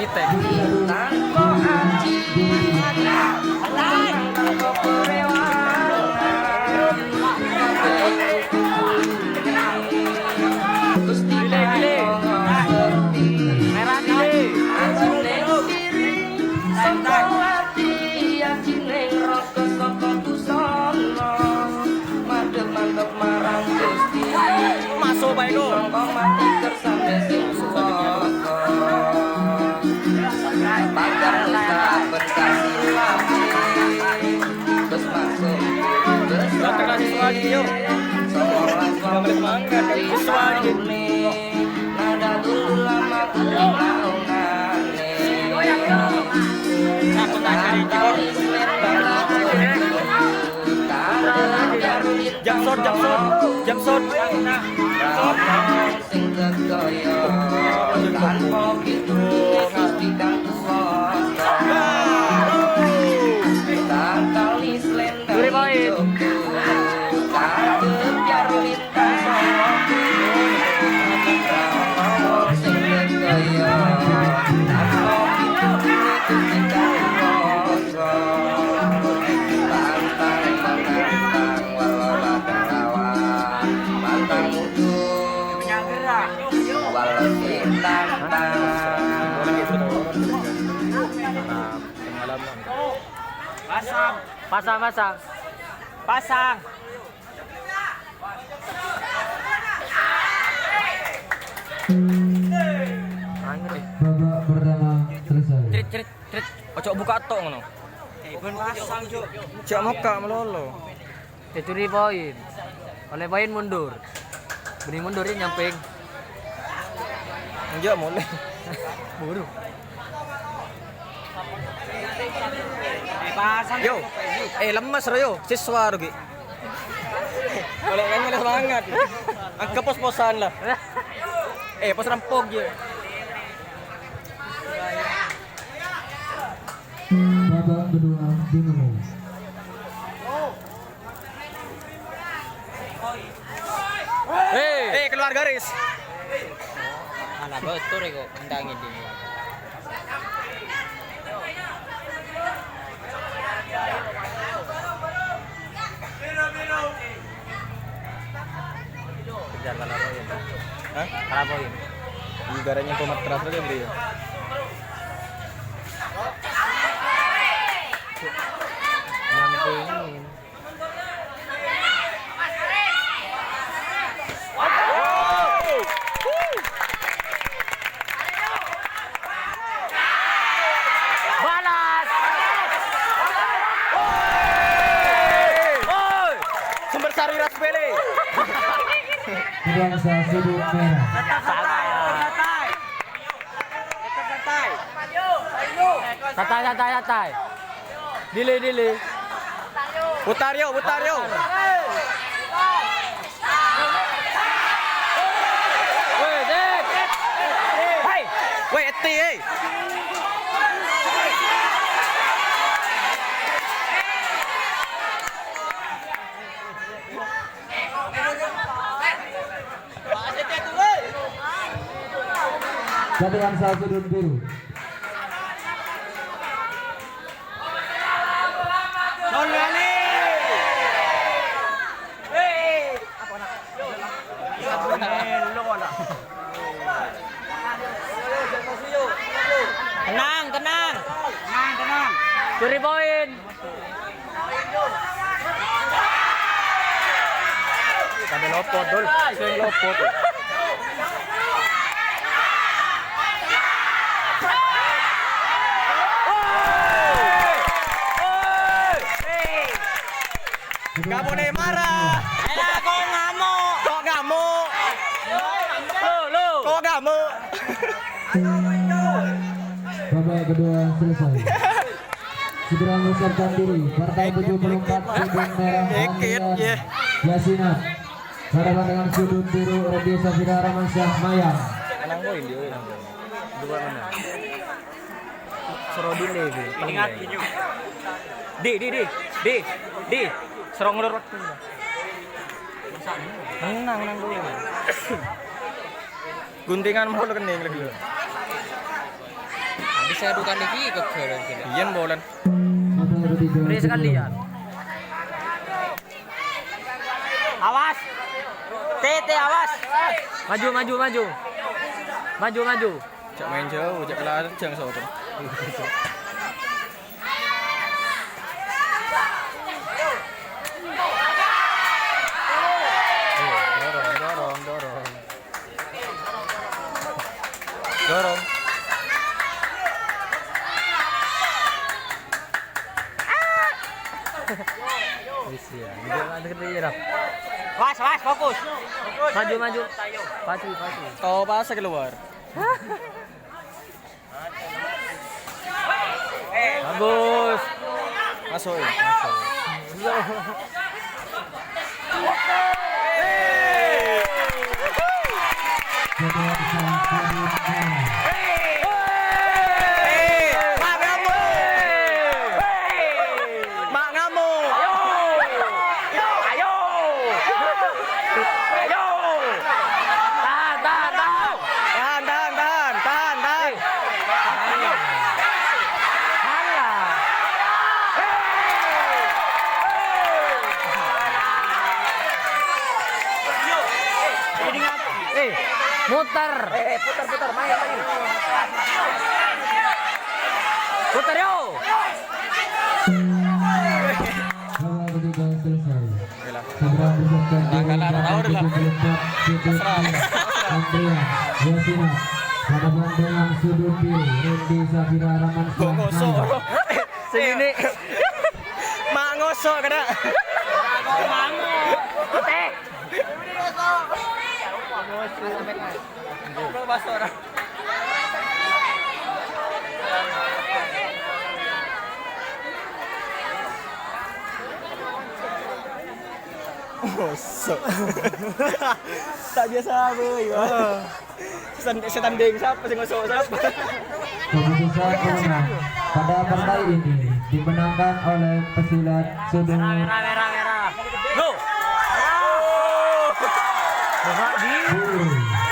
Kita. Masuk baik lo. Datang lagi lagi yuk. Jangan semangat siswa ini. Nada dulu lama Jamsot. Pasang. Babak pertama selesai. Cerit. Ojo buka tok ngono. Pasang, Cuk. Jak moka melolo. Curi poin. Oleh poin mundur. Bening mundur ini nyamping. Enggak mulai. Buru. Pasang. Yo. Lemes yo, siswa rugi. Boleh kan mulai semangat. Angka pos-posan lah. Pos rampok je. Babak kedua dimulai. Keluar garis. Anak betul kok endangin dia. Kejar kalau poin. Hah? Kalau poin. Negaranya pemat keras lagi beri. Nyampingin. Balas. Sumber sari raspberry. Bangsa sudut merah. Santai. Dile. Putar yo. Weh, eti. Jadi bangsa sudut biru. Tenang. Curi poin. Sampai lopot dul, sering lopot. Gak boleh marah. Kok ngamuk. Kok ngamuk. Babak kedua selesai. Segera mengucapkan diri partai 74 sudut merah Hanian Yasinat berhadapan dengan sudut biru Radio Safira Ramansyah Mayang. Menang poin dia. 2 menang. Soro dile iki. Ingat inyu. Di. Serong ngulur waktu. Menang dulu. Guntingan mulu kening lagi. saya adukan lagi ke keren kita. Iyan bolan. Nomor 3 Beri sekalian. Awas. Tete awas. Maju maju maju. Maju maju. Cak main jauh, cak lajang sopan. Dorong. Bisa. Jangan dekat dah. Was, fokus. Maju, maju. Pacu. Kau pasang keluar. Bagus. Masuk. Mak ngamuk. Ayo. Tahan. Muter. Putar, main. Puter yo. Babak kedua selesai. Yalah. Seberang bersabkan Kalah, tahu dah lah. 74 Andreas Yasina hadapan dengan sudut kiri Randy Safira Rahman Kok ngosok. Segini. Mak ngosok kena. Teh. Kau masuk dah. Ngosok. Tak biasa boy. Setanding siapa sih ngosok siapa? Keputusan pemenang pada partai ini dimenangkan oleh pesilat sudut Merah. Go. kiri.